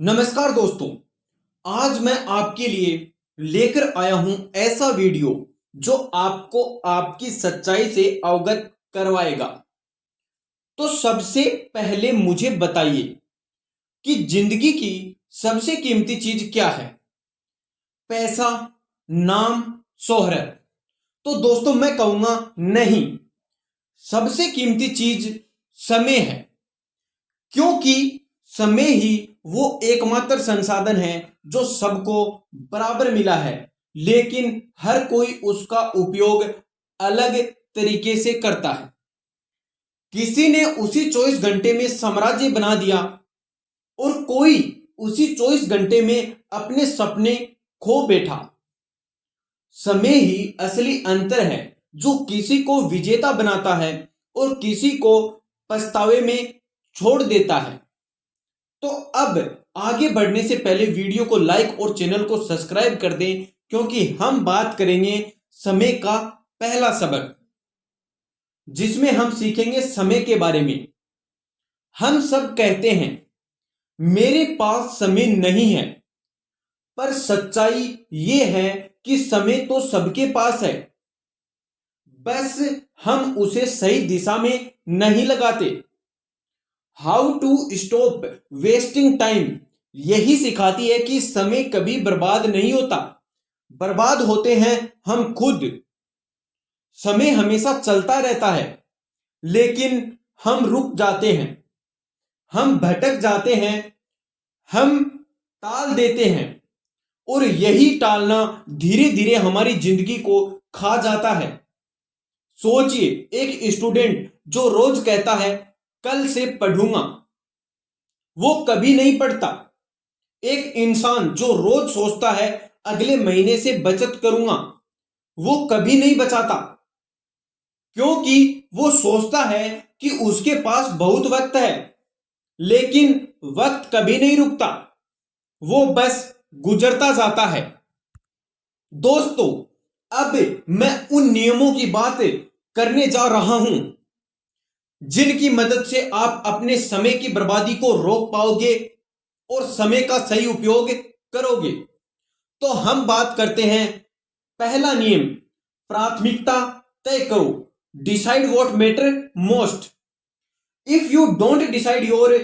नमस्कार दोस्तों। आज मैं आपके लिए लेकर आया हूं ऐसा वीडियो जो आपको आपकी सच्चाई से अवगत करवाएगा। तो सबसे पहले मुझे बताइए कि जिंदगी की सबसे कीमती चीज क्या है? पैसा, नाम, शोहरत? तो दोस्तों मैं कहूंगा नहीं, सबसे कीमती चीज समय है। क्योंकि समय ही वो एकमात्र संसाधन है जो सबको बराबर मिला है, लेकिन हर कोई उसका उपयोग अलग तरीके से करता है। किसी ने उसी 24 घंटे में साम्राज्य बना दिया और कोई उसी 24 घंटे में अपने सपने खो बैठा। समय ही असली अंतर है जो किसी को विजेता बनाता है और किसी को पछतावे में छोड़ देता है। तो अब आगे बढ़ने से पहले वीडियो को लाइक और चैनल को सब्सक्राइब कर दें, क्योंकि हम बात करेंगे समय का पहला सबक, जिसमें हम सीखेंगे समय के बारे में। हम सब कहते हैं मेरे पास समय नहीं है, पर सच्चाई यह है कि समय तो सबके पास है, बस हम उसे सही दिशा में नहीं लगाते। How to stop wasting time यही सिखाती है कि समय कभी बर्बाद नहीं होता, बर्बाद होते हैं हम खुद। समय हमेशा चलता रहता है, लेकिन हम रुक जाते हैं, हम भटक जाते हैं, हम टाल देते हैं, और यही टालना धीरे धीरे हमारी जिंदगी को खा जाता है। सोचिए, एक स्टूडेंट जो रोज कहता है कल से पढ़ूंगा, वो कभी नहीं पढ़ता। एक इंसान जो रोज सोचता है अगले महीने से बचत करूंगा, वो कभी नहीं बचाता, क्योंकि वो सोचता है कि उसके पास बहुत वक्त है। लेकिन वक्त कभी नहीं रुकता, वो बस गुजरता जाता है। दोस्तों, अब मैं उन नियमों की बात करने जा रहा हूं जिनकी मदद से आप अपने समय की बर्बादी को रोक पाओगे और समय का सही उपयोग करोगे। तो हम बात करते हैं पहला नियम, प्राथमिकता तय करो। Decide what matter most. If you don't decide your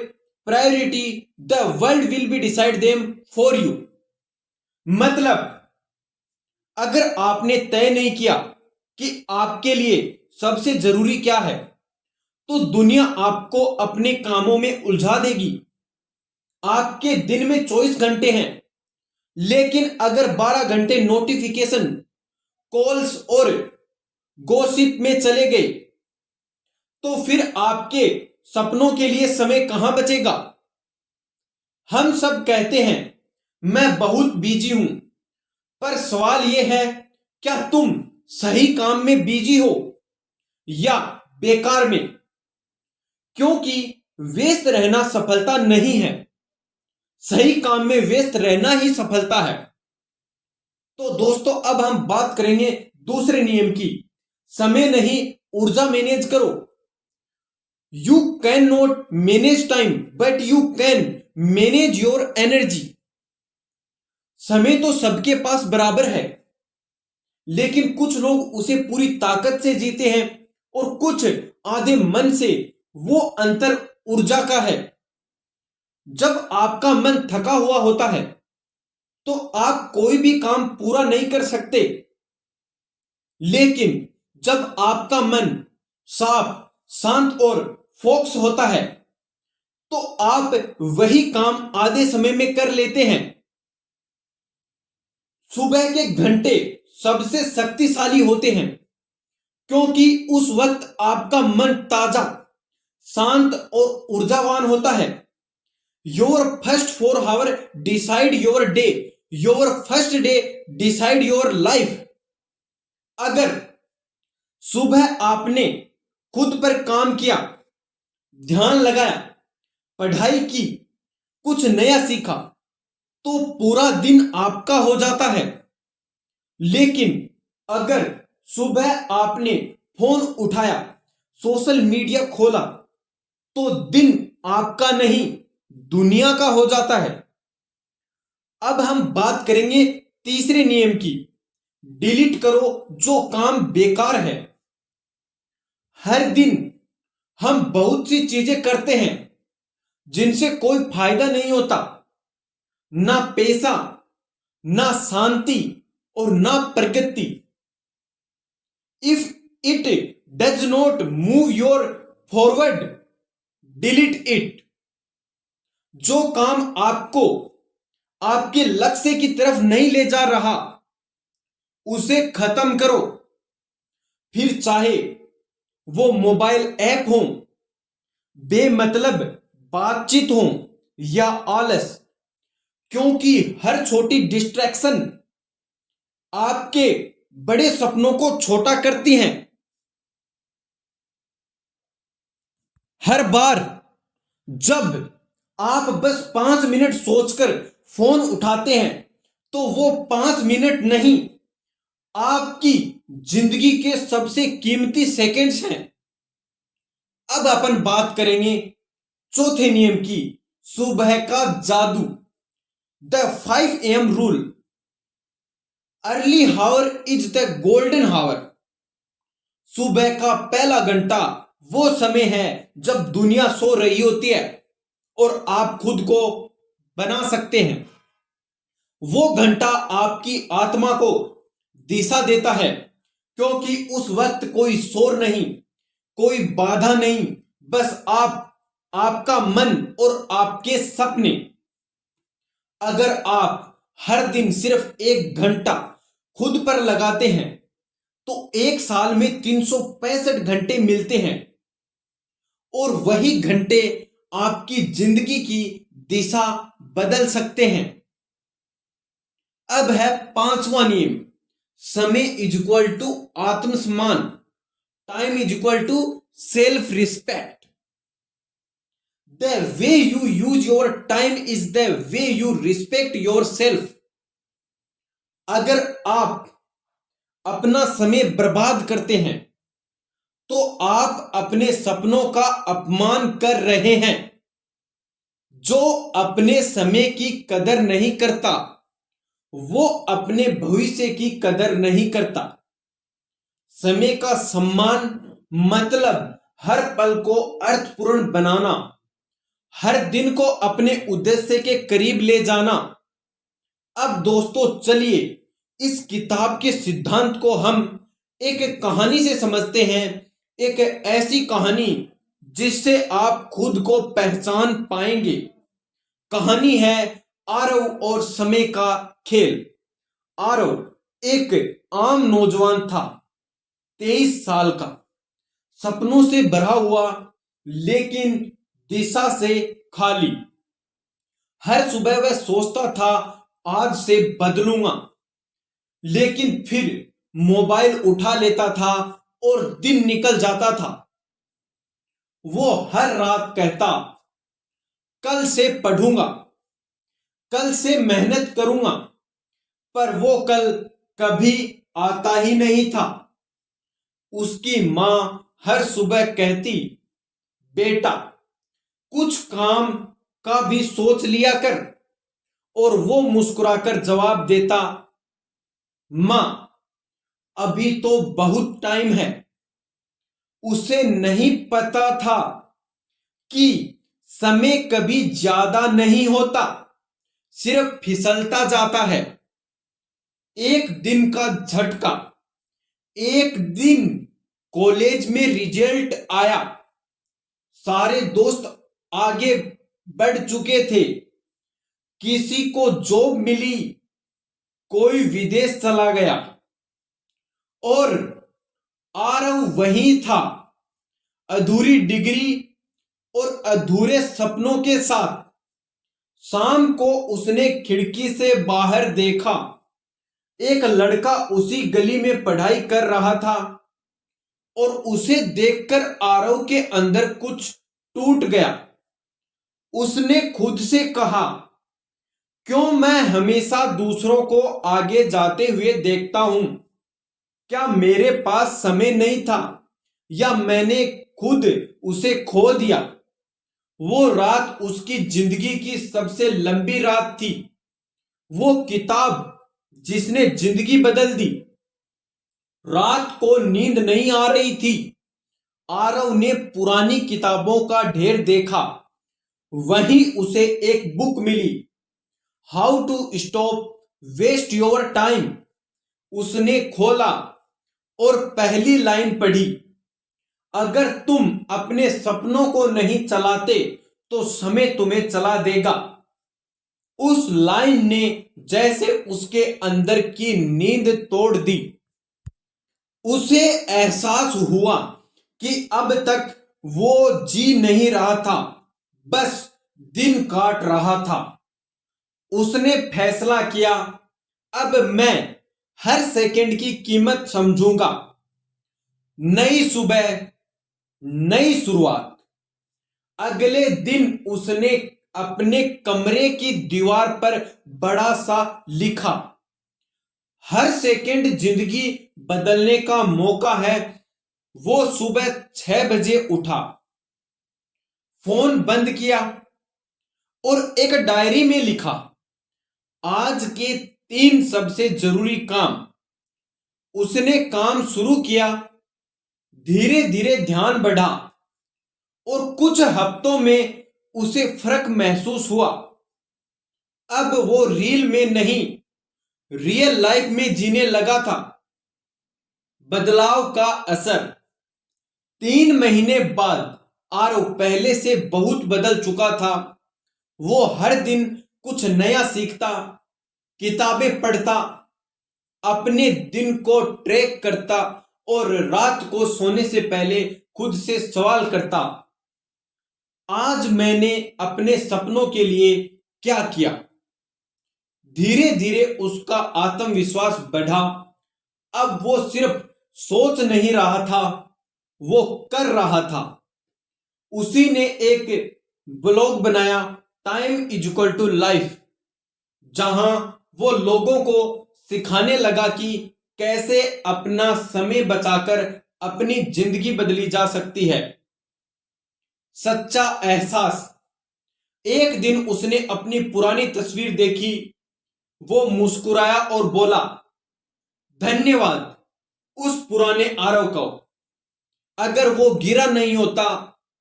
priority, the world will be decide them for you. मतलब, अगर आपने तय नहीं किया कि आपके लिए सबसे जरूरी क्या है, तो दुनिया आपको अपने कामों में उलझा देगी। आपके दिन में 24 घंटे हैं, लेकिन अगर 12 घंटे नोटिफिकेशन, कॉल्स और गॉसिप में चले गए, तो फिर आपके सपनों के लिए समय कहां बचेगा? हम सब कहते हैं मैं बहुत बिजी हूं, पर सवाल यह है, क्या तुम सही काम में बिजी हो या बेकार में? क्योंकि व्यस्त रहना सफलता नहीं है, सही काम में व्यस्त रहना ही सफलता है। तो दोस्तों, अब हम बात करेंगे दूसरे नियम की। समय नहीं, ऊर्जा मैनेज करो। You can not manage time, but you can manage your energy. समय तो सबके पास बराबर है, लेकिन कुछ लोग उसे पूरी ताकत से जीते हैं और कुछ आधे मन से। वो अंतर ऊर्जा का है। जब आपका मन थका हुआ होता है, तो आप कोई भी काम पूरा नहीं कर सकते। लेकिन जब आपका मन साफ, शांत और फोकस होता है, तो आप वही काम आधे समय में कर लेते हैं। सुबह के घंटे सबसे शक्तिशाली होते हैं, क्योंकि उस वक्त आपका मन ताजा, शांत और ऊर्जावान होता है। Your first 4 hour decide your day, your first day decide your life. अगर सुबह आपने खुद पर काम किया, ध्यान लगाया, पढ़ाई की, कुछ नया सीखा, तो पूरा दिन आपका हो जाता है। लेकिन अगर सुबह आपने फोन उठाया, सोशल मीडिया खोला, तो दिन आपका नहीं, दुनिया का हो जाता है। अब हम बात करेंगे तीसरे नियम की। डिलीट करो जो काम बेकार है। हर दिन हम बहुत सी चीजें करते हैं जिनसे कोई फायदा नहीं होता, ना पैसा, ना शांति और ना प्रगति। If it does not move your forward, delete it. जो काम आपको आपके लक्ष्य की तरफ नहीं ले जा रहा, उसे खत्म करो। फिर चाहे वो मोबाइल ऐप हो, बेमतलब बातचीत हो या आलस, क्योंकि हर छोटी डिस्ट्रैक्शन आपके बड़े सपनों को छोटा करती हैं। हर बार जब आप बस 5 मिनट सोचकर फोन उठाते हैं, तो वो 5 मिनट नहीं, आपकी जिंदगी के सबसे कीमती सेकंड्स हैं। अब अपन बात करेंगे चौथे नियम की, सुबह का जादू, the 5 AM rule. Early hour is the golden hour. सुबह का पहला घंटा वो समय है जब दुनिया सो रही होती है और आप खुद को बना सकते हैं। वो घंटा आपकी आत्मा को दिशा देता है, क्योंकि उस वक्त कोई शोर नहीं, कोई बाधा नहीं, बस आपका मन और आपके सपने। अगर आप हर दिन सिर्फ 1 घंटा खुद पर लगाते हैं, तो 1 साल में 365 घंटे मिलते हैं, और वही घंटे आपकी जिंदगी की दिशा बदल सकते हैं। अब है पांचवा नियम, समय इज इक्वल टू आत्मसम्मान, time is equal to self respect. The way you use your time is the way you respect yourself. अगर आप अपना समय बर्बाद करते हैं, तो आप अपने सपनों का अपमान कर रहे हैं। जो अपने समय की कदर नहीं करता, वो अपने भविष्य की कदर नहीं करता। समय का सम्मान मतलब हर पल को अर्थपूर्ण बनाना, हर दिन को अपने उद्देश्य के करीब ले जाना। अब दोस्तों चलिए इस किताब के सिद्धांत को हम एक कहानी से समझते हैं, एक ऐसी कहानी जिससे आप खुद को पहचान पाएंगे। कहानी है आरव और समय का खेल। आरव एक आम नौजवान था, 23 साल का, सपनों से भरा हुआ लेकिन दिशा से खाली। हर सुबह वह सोचता था आज से बदलूंगा, लेकिन फिर मोबाइल उठा लेता था और दिन निकल जाता था। वो हर रात कहता कल से पढ़ूंगा, कल से मेहनत करूंगा, पर वो कल कभी आता ही नहीं था। उसकी मां हर सुबह कहती, बेटा कुछ काम का भी सोच लिया कर, और वो मुस्कुराकर जवाब देता, मां अभी तो बहुत टाइम है। उसे नहीं पता था कि समय कभी ज्यादा नहीं होता, सिर्फ फिसलता जाता है। एक दिन का झटका, एक दिन कॉलेज में रिजल्ट आया, सारे दोस्त आगे बढ़ चुके थे, किसी को जॉब मिली, कोई विदेश चला गया, और आरव वहीं था, अधूरी डिग्री और अधूरे सपनों के साथ। शाम को उसने खिड़की से बाहर देखा, एक लड़का उसी गली में पढ़ाई कर रहा था, और उसे देखकर आरव के अंदर कुछ टूट गया। उसने खुद से कहा, क्यों मैं हमेशा दूसरों को आगे जाते हुए देखता हूं? क्या मेरे पास समय नहीं था, या मैंने खुद उसे खो दिया? वो रात उसकी जिंदगी की सबसे लंबी रात थी। वो किताब जिसने जिंदगी बदल दी। रात को नींद नहीं आ रही थी। आरव ने पुरानी किताबों का ढेर देखा। वहीं उसे एक बुक मिली, how to stop waste your time. उसने खोला और पहली लाइन पढ़ी, अगर तुम अपने सपनों को नहीं चलाते तो समय तुम्हें चला देगा। उस लाइन ने जैसे उसके अंदर की नींद तोड़ दी। उसे एहसास हुआ कि अब तक वो जी नहीं रहा था, बस दिन काट रहा था। उसने फैसला किया, अब मैं हर सेकंड की कीमत समझूंगा। नई सुबह, नई शुरुआत। अगले दिन उसने अपने कमरे की दीवार पर बड़ा सा लिखा, हर सेकंड जिंदगी बदलने का मौका है। वो सुबह 6 बजे उठा, फोन बंद किया और एक डायरी में लिखा, आज के 3 सबसे जरूरी काम। उसने काम शुरू किया। धीरे धीरे ध्यान बढ़ा और कुछ हफ्तों में उसे फर्क महसूस हुआ। अब वो रील में नहीं, रियल लाइफ में जीने लगा था। बदलाव का असर। 3 महीने बाद आरव पहले से बहुत बदल चुका था। वो हर दिन कुछ नया सीखता, किताबें पढ़ता, अपने दिन को ट्रैक करता और रात को सोने से पहले खुद से सवाल करता, आज मैंने अपने सपनों के लिए क्या किया। धीरे धीरे उसका आत्मविश्वास बढ़ा। अब वो सिर्फ सोच नहीं रहा था, वो कर रहा था। उसी ने एक ब्लॉग बनाया, time is equal to life, जहां वो लोगों को सिखाने लगा कि कैसे अपना समय बचाकर अपनी जिंदगी बदली जा सकती है। सच्चा एहसास। एक दिन उसने अपनी पुरानी तस्वीर देखी। वो मुस्कुराया और बोला, धन्यवाद उस पुराने आरव को। अगर वो गिरा नहीं होता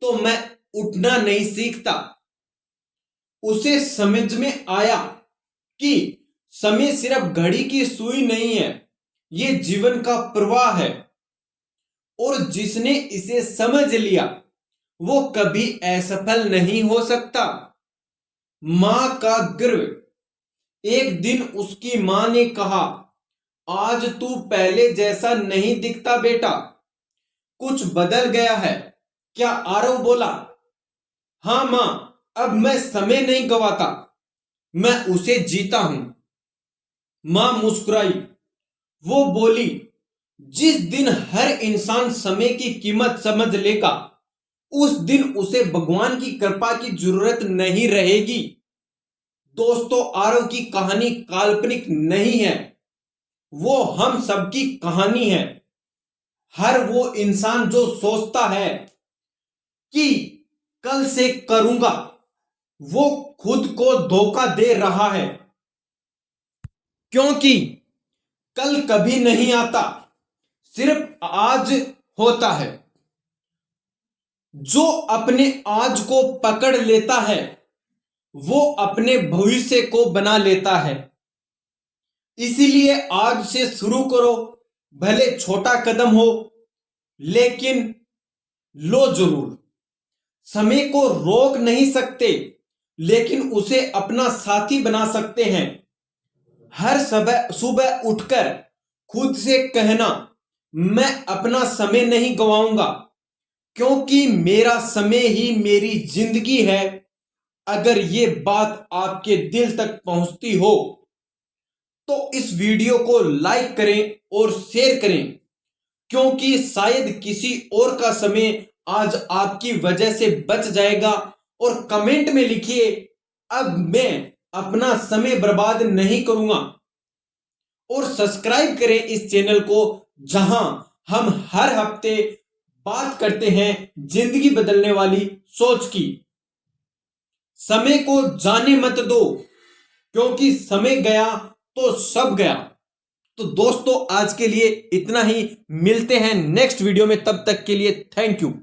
तो मैं उठना नहीं सीखता। उसे समझ में आया कि समय सिर्फ घड़ी की सुई नहीं है, ये जीवन का प्रवाह है। और जिसने इसे समझ लिया वो कभी असफल नहीं हो सकता। मां का गर्व। एक दिन उसकी मां ने कहा, आज तू पहले जैसा नहीं दिखता बेटा, कुछ बदल गया है क्या? आरव बोला, हां मां, अब मैं समय नहीं गवाता, मैं उसे जीता हूं। मां मुस्कुराई। वो बोली, जिस दिन हर इंसान समय की कीमत समझ लेगा उस दिन उसे भगवान की कृपा की जरूरत नहीं रहेगी। दोस्तों, आरव की कहानी काल्पनिक नहीं है, वो हम सबकी कहानी है। हर वो इंसान जो सोचता है कि कल से करूंगा, वो खुद को धोखा दे रहा है, क्योंकि कल कभी नहीं आता, सिर्फ आज होता है। जो अपने आज को पकड़ लेता है वो अपने भविष्य को बना लेता है। इसीलिए आज से शुरू करो, भले छोटा कदम हो, लेकिन लो जरूर। समय को रोक नहीं सकते, लेकिन उसे अपना साथी बना सकते हैं। हर सुबह उठकर खुद से कहना, मैं अपना समय नहीं गवाऊंगा, क्योंकि मेरा समय ही मेरी जिंदगी है। अगर ये बात आपके दिल तक पहुंचती हो तो इस वीडियो को लाइक करें और शेयर करें, क्योंकि शायद किसी और का समय आज आपकी वजह से बच जाएगा। और कमेंट में लिखिए, अब मैं अपना समय बर्बाद नहीं करूंगा। और सब्सक्राइब करें इस चैनल को, जहां हम हर हफ्ते बात करते हैं जिंदगी बदलने वाली सोच की। समय को जाने मत दो, क्योंकि समय गया तो सब गया। तो दोस्तों आज के लिए इतना ही, मिलते हैं नेक्स्ट वीडियो में, तब तक के लिए थैंक यू।